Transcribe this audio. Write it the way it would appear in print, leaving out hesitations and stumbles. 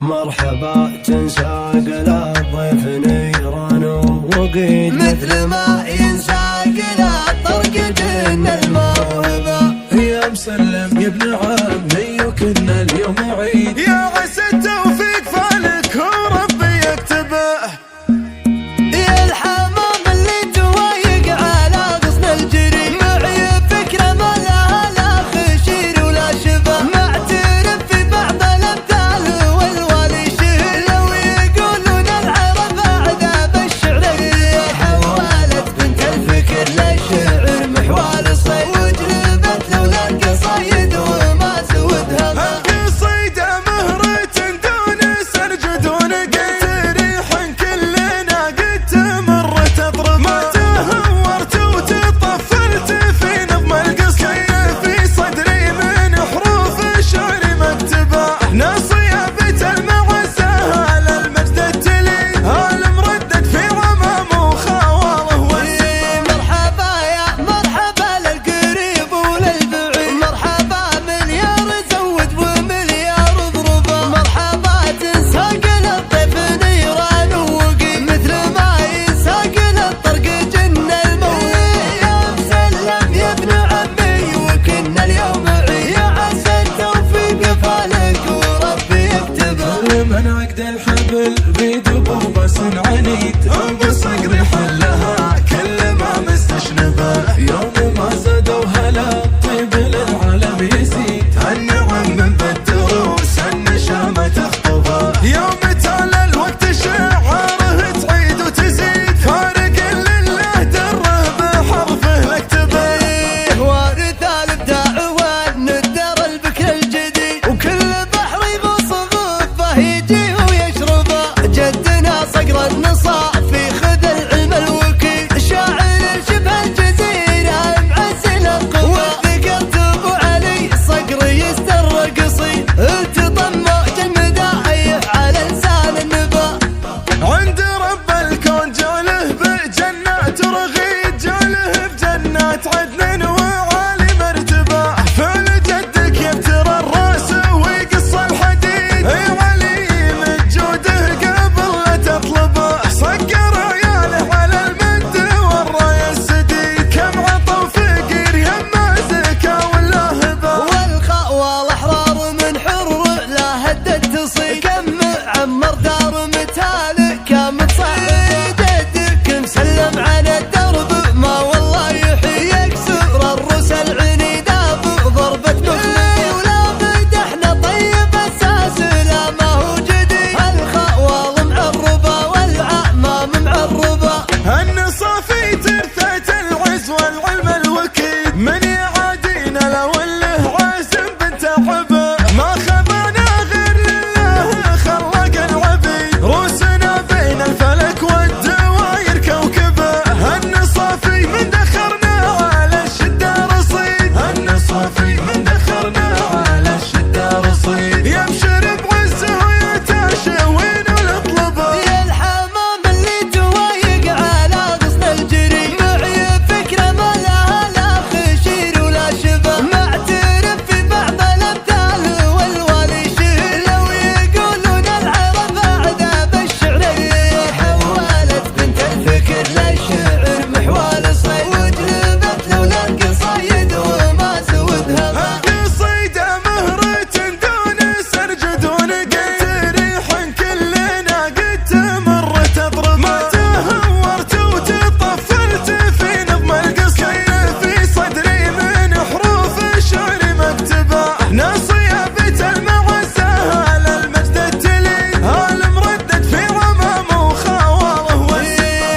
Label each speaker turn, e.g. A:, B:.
A: مرحبا تنساق للضيف نيران ووقيد
B: مثل ما ينساق للطرق جن الموهبة.
A: يا مسلم يا ابن عمي وكنا اليوم عيد،
B: يا عسى التوفيق فالك وربي يكتبه. يا الحمام اللي توايق على غصن الجري، معي فكرة ما لها لا خشير ولا شبه. معترف في بعض الامثال والوالي شهر، لو يقولون العرب اعذاب الشعر. حولت بنت الفكر للشعر محوال الصيد، وجلبت لولا القصايد وما زودها. القصيدة مهرة دون سرج دون قيد، ريح كلنا قد تمر تطرب. ما تهورت وتطفلت في نظم القصيدة، في صدري من حروف الشعر مكتبة. نصيبة المعزة على المجد التلي، المردد في رمام وخواله والسبا. مرحبا يا مرحبا للقريب وللبعيد، مرحبا مليار زود ومليار ضربة. مرحبا تنساق للضيف نيران ووقيد، مثل ما ينساق للطرق جن الموهبة. يا مسلم يا ابن عمي وكنا اليوم عيد، يا عسى التوفيق فالك وربي يكتبه.
A: من عقد الحبل بيد ابو بس عنيد